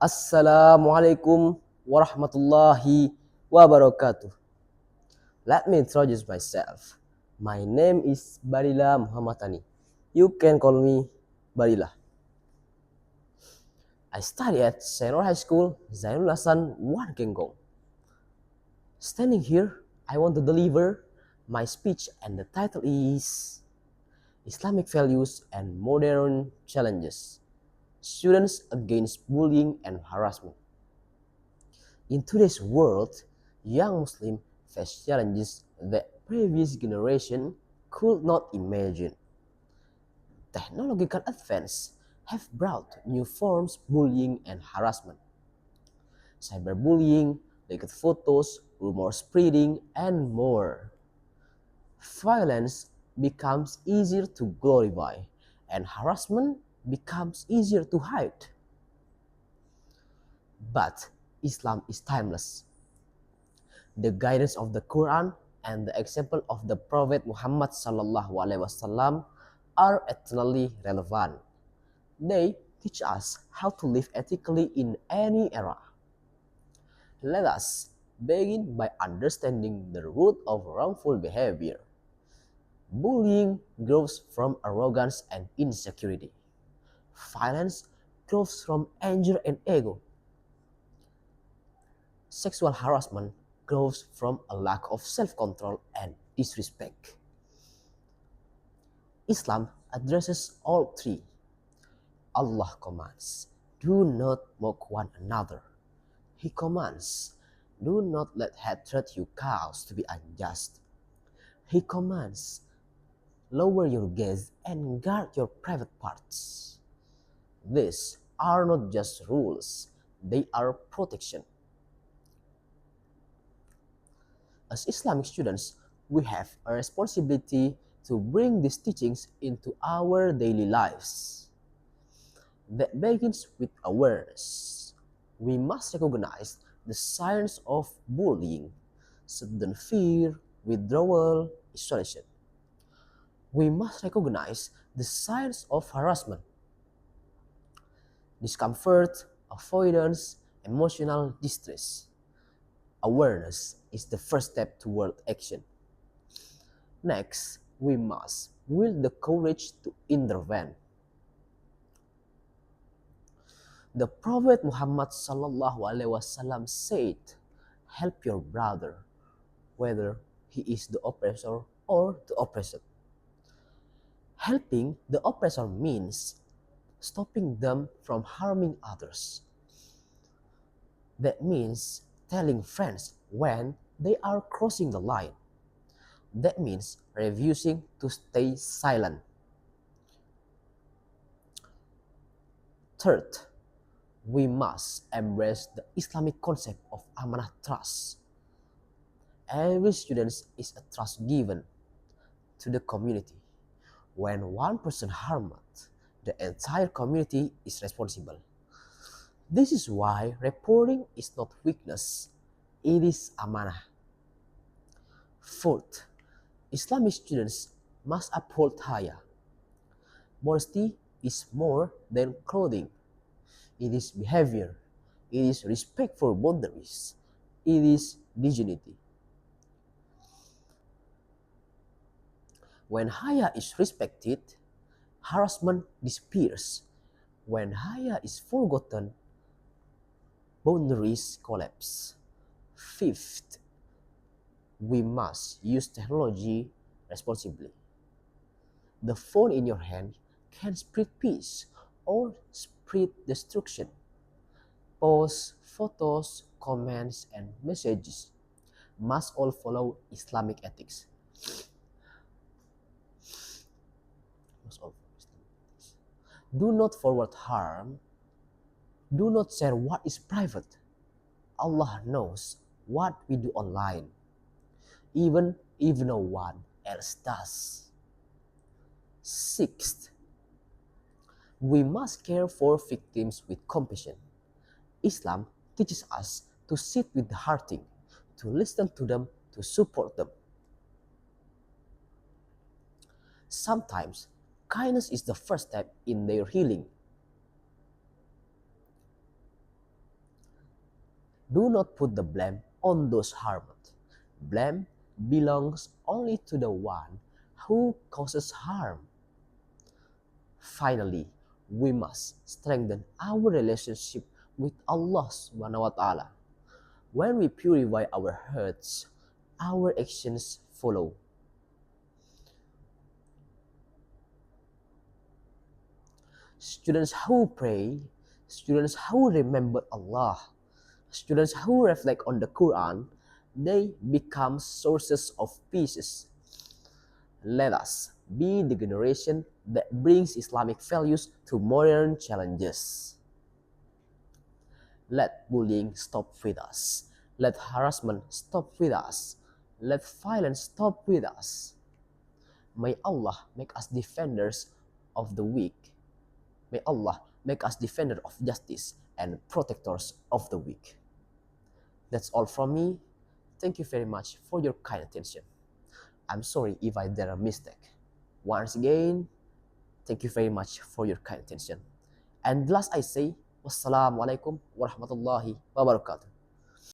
Assalamualaikum warahmatullahi wabarakatuh. Let me introduce myself. My name is Barila Muhammadani. You can call me Barila. I study at Senor High School, Zainul Hasan, Genggong. Standing here, I want to deliver my speech and the title is Islamic Values and Modern Challenges. Students against bullying and harassment. In today's world, young Muslims face challenges that previous generation could not imagine. Technological advances have brought new forms of bullying and harassment. Cyberbullying, leaked photos, rumor spreading, and more. Violence becomes easier to glorify, and harassment becomes easier to hide. But Islam is timeless. The guidance of the Quran and the example of the Prophet Muhammad sallallahu alaihi wasallam are eternally relevant. They teach us how to live ethically in any era. Let us begin by understanding the root of wrongful behavior. Bullying grows from arrogance and insecurity. Violence grows from anger and ego. Sexual harassment grows from a lack of self-control and disrespect. Islam addresses all three. Allah commands, do not mock one another. He commands, do not let hatred you cause to be unjust. He commands, lower your gaze and guard your private parts. These are not just rules, they are protection. As Islamic students, we have a responsibility to bring these teachings into our daily lives. That begins with awareness. We must recognize the signs of bullying, sudden fear, withdrawal, isolation. We must recognize the signs of harassment, discomfort, avoidance, emotional distress. Awareness is the first step toward action. Next, we must wield the courage to intervene. The Prophet Muhammad sallallahu alaihi wasallam said, "Help your brother, whether he is the oppressor or the oppressed." Helping the oppressor means stopping them from harming others. That means telling friends when they are crossing the line. That means refusing to stay silent. Third, we must embrace the Islamic concept of amanah trust. Every student is a trust given to the community. When one person harmed, the entire community is responsible. This is why reporting is not weakness, it is amanah. Fourth, Islamic students must uphold haya. Modesty is more than clothing. It is behavior. It is respect for boundaries. It is dignity. When haya is respected, harassment disappears. When haya is forgotten, boundaries collapse. Fifth, we must use technology responsibly. The phone in your hand can spread peace or spread destruction. Posts, photos, comments, and messages must all follow Islamic ethics. Do not forward harm. Do not share what is private. Allah knows what we do online, even if no one else does. Sixth, we must care for victims with compassion. Islam teaches us to sit with the hurting, to listen to them, to support them. Sometimes, kindness is the first step in their healing. Do not put the blame on those harmed. Blame belongs only to the one who causes harm. Finally, we must strengthen our relationship with Allah Subhanahu wa Ta'ala. When we purify our hearts, our actions follow. Students who pray, students who remember Allah, students who reflect on the Quran, they become sources of peace. Let us be the generation that brings Islamic values to modern challenges. Let bullying stop with us. Let harassment stop with us. Let violence stop with us. May Allah make us defenders of the weak. May Allah make us defenders of justice and protectors of the weak. That's all from me. Thank you very much for your kind attention. I'm sorry if I did a mistake. Once again, thank you very much for your kind attention. And last I say, wassalamualaikum warahmatullahi wabarakatuh.